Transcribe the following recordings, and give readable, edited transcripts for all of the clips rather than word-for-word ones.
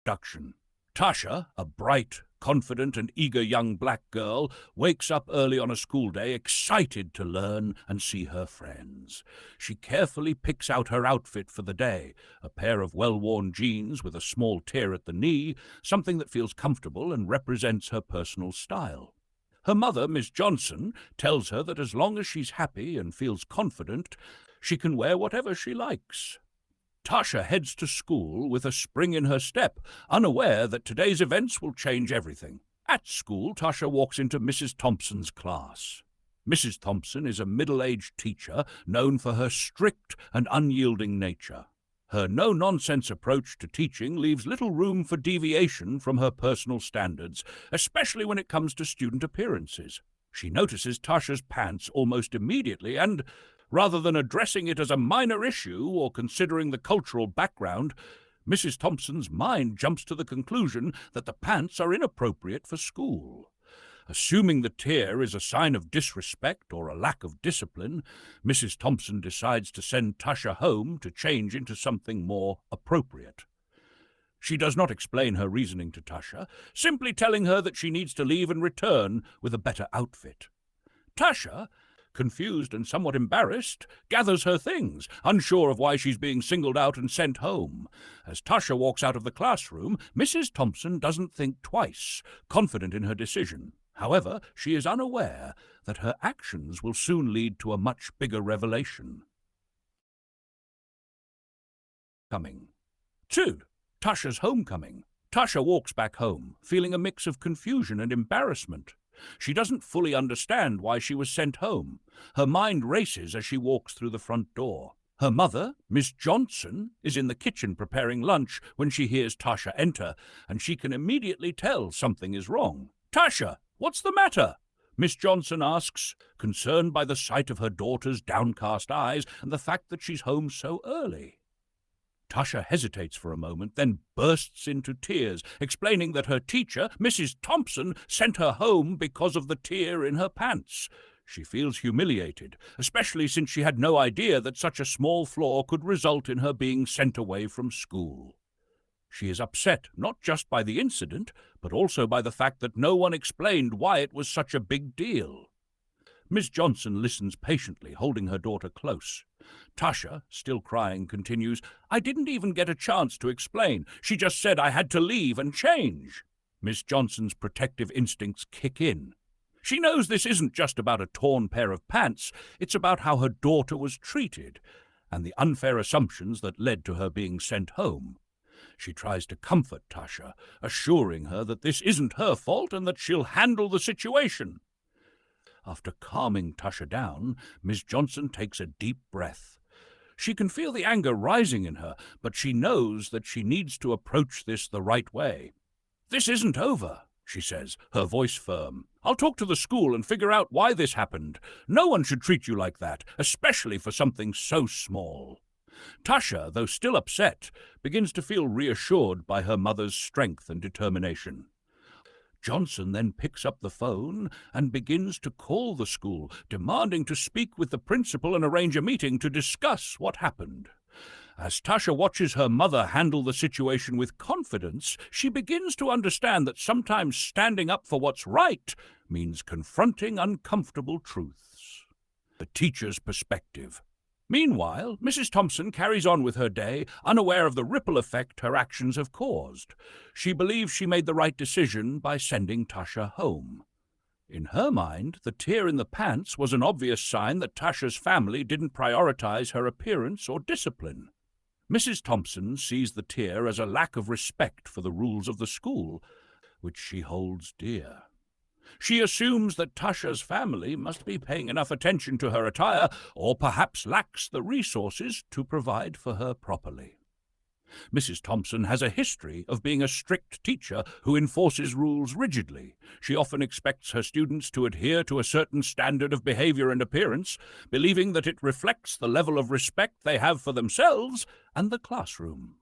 Introduction. Tasha, a bright, confident and eager young black girl, wakes up early on a school day excited to learn and see her friends. She carefully picks out her outfit for the day, a pair of well-worn jeans with a small tear at the knee, something that feels comfortable and represents her personal style. Her mother, Miss Johnson, tells her that as long as she's happy and feels confident, she can wear whatever she likes. Tasha heads to school with a spring in her step, unaware that today's events will change everything. At school, Tasha walks into Mrs. Thompson's class. Mrs. Thompson is a middle-aged teacher known for her strict and unyielding nature. Her no-nonsense approach to teaching leaves little room for deviation from her personal standards, especially when it comes to student appearances. She notices Tasha's pants almost immediately and, rather than addressing it as a minor issue or considering the cultural background, Mrs. Thompson's mind jumps to the conclusion that the pants are inappropriate for school. Assuming the tear is a sign of disrespect or a lack of discipline, Mrs. Thompson decides to send Tasha home to change into something more appropriate. She does not explain her reasoning to Tasha, simply telling her that she needs to leave and return with a better outfit. Tasha, confused and somewhat embarrassed, gathers her things, unsure of why she's being singled out and sent home. As Tasha walks out of the classroom, Mrs. Thompson doesn't think twice, confident in her decision. However, she is unaware that her actions will soon lead to a much bigger revelation. 2. Tasha's homecoming. Tasha walks back home, feeling a mix of confusion and embarrassment. She doesn't fully understand why she was sent home. Her mind races as she walks through the front door. Her mother, Miss Johnson, is in the kitchen preparing lunch when she hears Tasha enter, and she can immediately tell something is wrong. "Tasha, what's the matter?" Miss Johnson asks, concerned by the sight of her daughter's downcast eyes and the fact that she's home so early. Tasha hesitates for a moment, then bursts into tears, explaining that her teacher, Mrs. Thompson, sent her home because of the tear in her pants. She feels humiliated, especially since she had no idea that such a small flaw could result in her being sent away from school. She is upset not just by the incident, but also by the fact that no one explained why it was such a big deal. Miss Johnson listens patiently, holding her daughter close. Tasha, still crying, continues, "I didn't even get a chance to explain. She just said I had to leave and change." Miss Johnson's protective instincts kick in. She knows this isn't just about a torn pair of pants, it's about how her daughter was treated, and the unfair assumptions that led to her being sent home. She tries to comfort Tasha, assuring her that this isn't her fault and that she'll handle the situation. After calming Tasha down, Miss Johnson takes a deep breath. She can feel the anger rising in her, but she knows that she needs to approach this the right way. "This isn't over," she says, her voice firm. "I'll talk to the school and figure out why this happened. No one should treat you like that, especially for something so small." Tasha, though still upset, begins to feel reassured by her mother's strength and determination. Johnson then picks up the phone and begins to call the school, demanding to speak with the principal and arrange a meeting to discuss what happened. As Tasha watches her mother handle the situation with confidence, she begins to understand that sometimes standing up for what's right means confronting uncomfortable truths. The teacher's perspective. Meanwhile, Mrs. Thompson carries on with her day, unaware of the ripple effect her actions have caused. She believes she made the right decision by sending Tasha home. In her mind, the tear in the pants was an obvious sign that Tasha's family didn't prioritize her appearance or discipline. Mrs. Thompson sees the tear as a lack of respect for the rules of the school, which she holds dear. She assumes that Tasha's family must be paying enough attention to her attire, or perhaps lacks the resources to provide for her properly. Mrs. Thompson has a history of being a strict teacher who enforces rules rigidly. She often expects her students to adhere to a certain standard of behavior and appearance, believing that it reflects the level of respect they have for themselves and the classroom.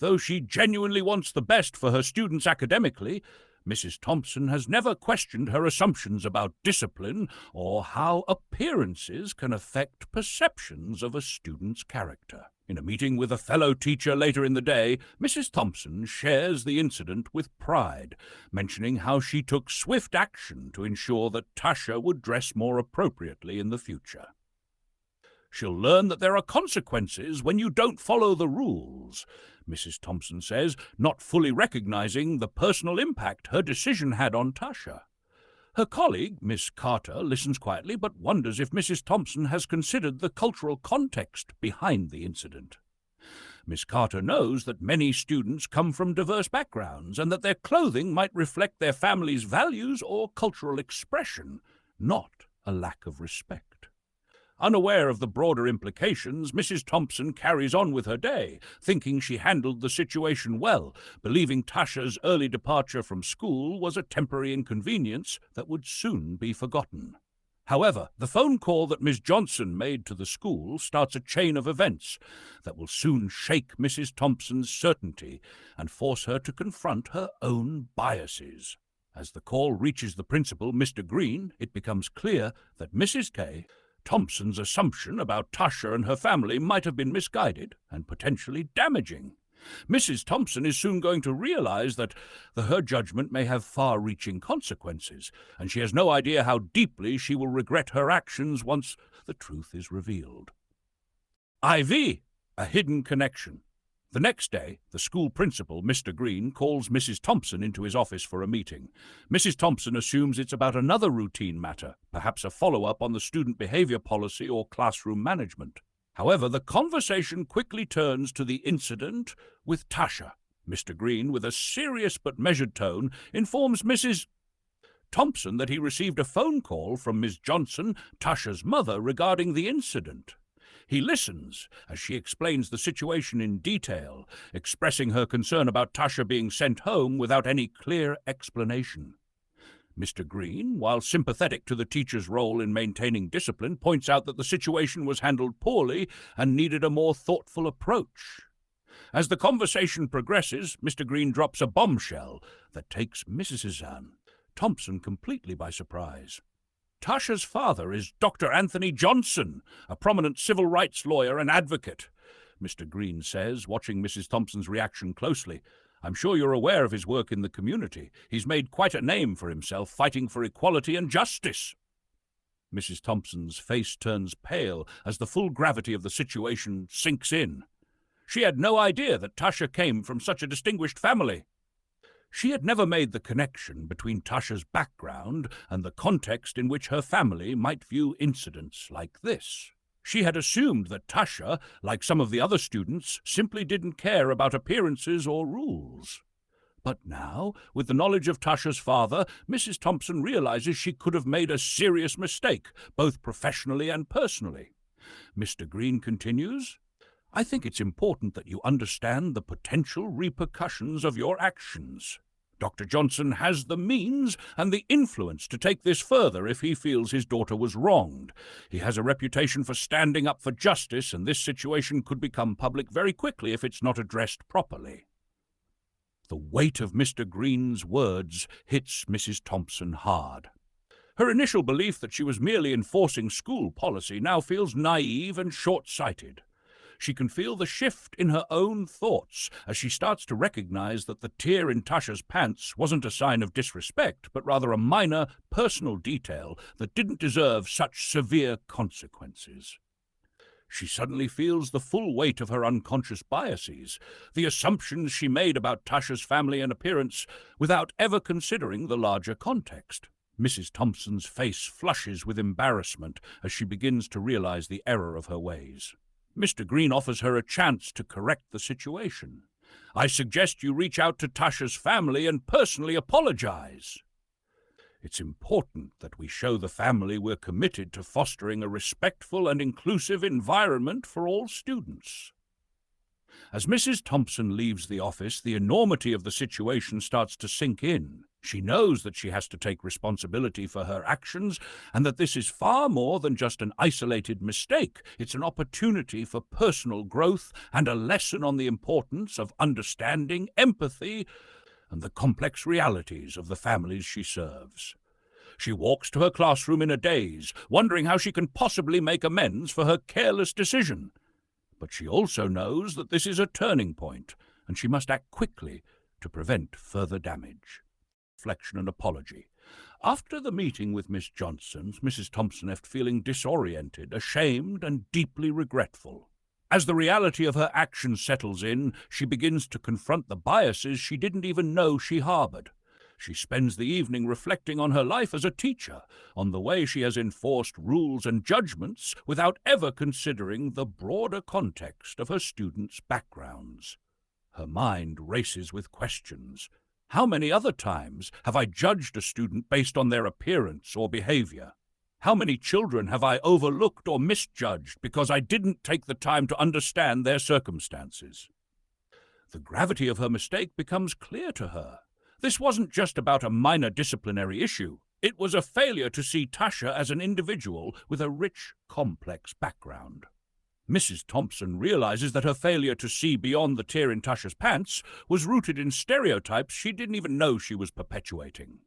Though she genuinely wants the best for her students academically, Mrs. Thompson has never questioned her assumptions about discipline or how appearances can affect perceptions of a student's character. In a meeting with a fellow teacher later in the day, Mrs. Thompson shares the incident with pride, mentioning how she took swift action to ensure that Tasha would dress more appropriately in the future. She'll learn that there are consequences when you don't follow the rules, Mrs. Thompson says, not fully recognizing the personal impact her decision had on Tasha. Her colleague, Miss Carter, listens quietly but wonders if Mrs. Thompson has considered the cultural context behind the incident. Miss Carter knows that many students come from diverse backgrounds and that their clothing might reflect their family's values or cultural expression, not a lack of respect. Unaware of the broader implications, Mrs. Thompson carries on with her day, thinking she handled the situation well, believing Tasha's early departure from school was a temporary inconvenience that would soon be forgotten. However, the phone call that Miss Johnson made to the school starts a chain of events that will soon shake Mrs. Thompson's certainty and force her to confront her own biases. As the call reaches the principal, Mr. Green, it becomes clear that Mrs. K. Thompson's assumption about Tasha and her family might have been misguided and potentially damaging. Mrs. Thompson is soon going to realize that her judgment may have far-reaching consequences, and she has no idea how deeply she will regret her actions once the truth is revealed. IV, a hidden connection. The next day, the school principal, Mr. Green, calls Mrs. Thompson into his office for a meeting. Mrs. Thompson assumes it's about another routine matter, perhaps a follow-up on the student behavior policy or classroom management. However, the conversation quickly turns to the incident with Tasha. Mr. Green, with a serious but measured tone, informs Mrs. Thompson that he received a phone call from Miss Johnson, Tasha's mother, regarding the incident. He listens as she explains the situation in detail, expressing her concern about Tasha being sent home without any clear explanation. Mr. Green, while sympathetic to the teacher's role in maintaining discipline, points out that the situation was handled poorly and needed a more thoughtful approach. As the conversation progresses, Mr. Green drops a bombshell that takes Mrs. Thompson completely by surprise. Tasha's father is Dr. Anthony Johnson, a prominent civil rights lawyer and advocate, Mr. Green says, watching Mrs. Thompson's reaction closely. I'm sure you're aware of his work in the community. He's made quite a name for himself fighting for equality and justice. Mrs. Thompson's face turns pale as the full gravity of the situation sinks in. She had no idea that Tasha came from such a distinguished family. She had never made the connection between Tasha's background and the context in which her family might view incidents like this. She had assumed that Tasha, like some of the other students, simply didn't care about appearances or rules. But now, with the knowledge of Tasha's father, Mrs. Thompson realizes she could have made a serious mistake, both professionally and personally. Mr. Green continues, I think it's important that you understand the potential repercussions of your actions. Dr. Johnson has the means and the influence to take this further if he feels his daughter was wronged. He has a reputation for standing up for justice, and this situation could become public very quickly if it's not addressed properly. The weight of Mr. Green's words hits Mrs. Thompson hard. Her initial belief that she was merely enforcing school policy now feels naive and short-sighted. She can feel the shift in her own thoughts as she starts to recognize that the tear in Tasha's pants wasn't a sign of disrespect, but rather a minor, personal detail that didn't deserve such severe consequences. She suddenly feels the full weight of her unconscious biases, the assumptions she made about Tasha's family and appearance, without ever considering the larger context. Mrs. Thompson's face flushes with embarrassment as she begins to realize the error of her ways. Mr. Green offers her a chance to correct the situation. I suggest you reach out to Tasha's family and personally apologize. It's important that we show the family we're committed to fostering a respectful and inclusive environment for all students. As Mrs. Thompson leaves the office, the enormity of the situation starts to sink in. She knows that she has to take responsibility for her actions and that this is far more than just an isolated mistake. It's an opportunity for personal growth and a lesson on the importance of understanding, empathy, and the complex realities of the families she serves. She walks to her classroom in a daze, wondering how she can possibly make amends for her careless decision. But she also knows that this is a turning point, and she must act quickly to prevent further damage. Reflection and apology. After the meeting with Miss Johnson, Mrs. Thompson left feeling disoriented, ashamed, and deeply regretful. As the reality of her actions settles in, she begins to confront the biases she didn't even know she harbored. She spends the evening reflecting on her life as a teacher, on the way she has enforced rules and judgments without ever considering the broader context of her students' backgrounds. Her mind races with questions. How many other times have I judged a student based on their appearance or behavior? How many children have I overlooked or misjudged because I didn't take the time to understand their circumstances? The gravity of her mistake becomes clear to her. This wasn't just about a minor disciplinary issue. It was a failure to see Tasha as an individual with a rich, complex background. Mrs. Thompson realizes that her failure to see beyond the tear in Tasha's pants was rooted in stereotypes she didn't even know she was perpetuating.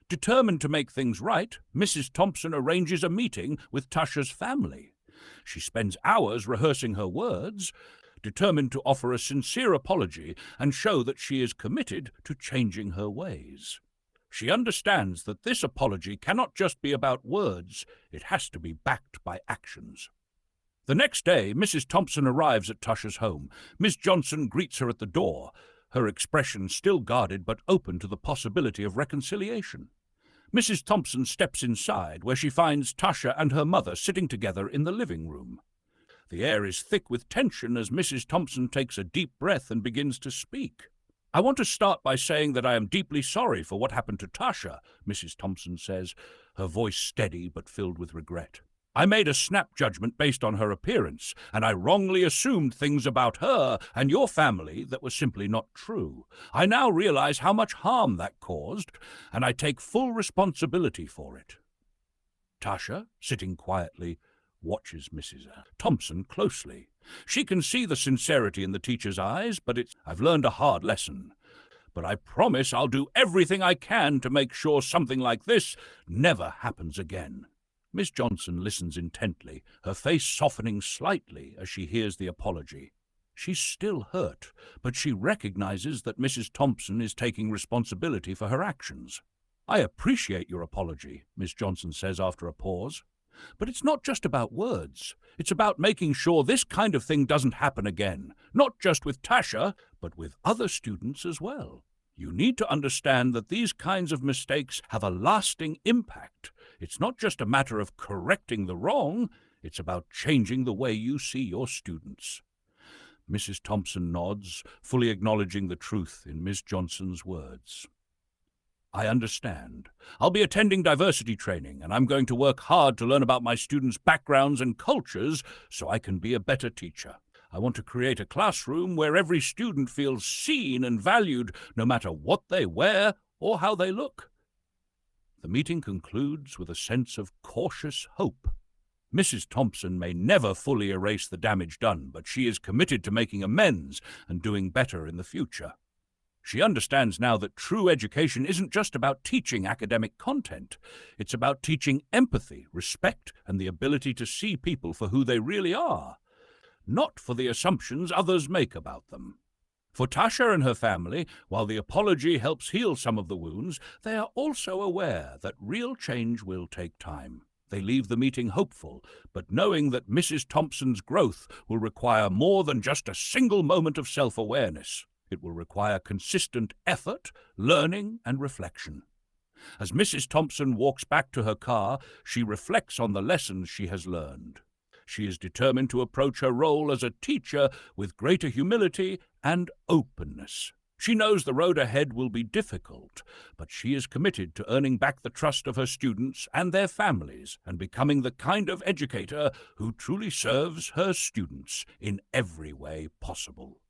Determined to make things right, Mrs. Thompson arranges a meeting with Tasha's family. She spends hours rehearsing her words, determined to offer a sincere apology and show that she is committed to changing her ways. She understands that this apology cannot just be about words, it has to be backed by actions. The next day, Mrs. Thompson arrives at Tasha's home. Miss Johnson greets her at the door, her expression still guarded but open to the possibility of reconciliation. Mrs. Thompson steps inside, where she finds Tasha and her mother sitting together in the living room. The air is thick with tension as Mrs. Thompson takes a deep breath and begins to speak. "I want to start by saying that I am deeply sorry for what happened to Tasha," Mrs. Thompson says, her voice steady but filled with regret. "I made a snap judgment based on her appearance, and I wrongly assumed things about her and your family that were simply not true. I now realize how much harm that caused, and I take full responsibility for it." Tasha, sitting quietly, watches Mrs. Thompson closely. She can see the sincerity in the teacher's eyes, but "I've learned a hard lesson. But I promise I'll do everything I can to make sure something like this never happens again." Miss Johnson listens intently, her face softening slightly as she hears the apology. She's still hurt, but she recognizes that Mrs. Thompson is taking responsibility for her actions. "I appreciate your apology," Miss Johnson says after a pause. "But it's not just about words. It's about making sure this kind of thing doesn't happen again, not just with Tasha, but with other students as well. You need to understand that these kinds of mistakes have a lasting impact. It's not just a matter of correcting the wrong, it's about changing the way you see your students." Mrs. Thompson nods, fully acknowledging the truth in Miss Johnson's words. "I understand. I'll be attending diversity training, and I'm going to work hard to learn about my students' backgrounds and cultures so I can be a better teacher. I want to create a classroom where every student feels seen and valued, no matter what they wear or how they look." The meeting concludes with a sense of cautious hope. Mrs. Thompson may never fully erase the damage done, but she is committed to making amends and doing better in the future. She understands now that true education isn't just about teaching academic content. It's about teaching empathy, respect, and the ability to see people for who they really are, not for the assumptions others make about them. For Tasha and her family, while the apology helps heal some of the wounds, they are also aware that real change will take time. They leave the meeting hopeful, but knowing that Mrs. Thompson's growth will require more than just a single moment of self-awareness. It will require consistent effort, learning, and reflection. As Mrs. Thompson walks back to her car, she reflects on the lessons she has learned. She is determined to approach her role as a teacher with greater humility and openness. She knows the road ahead will be difficult, but she is committed to earning back the trust of her students and their families and becoming the kind of educator who truly serves her students in every way possible.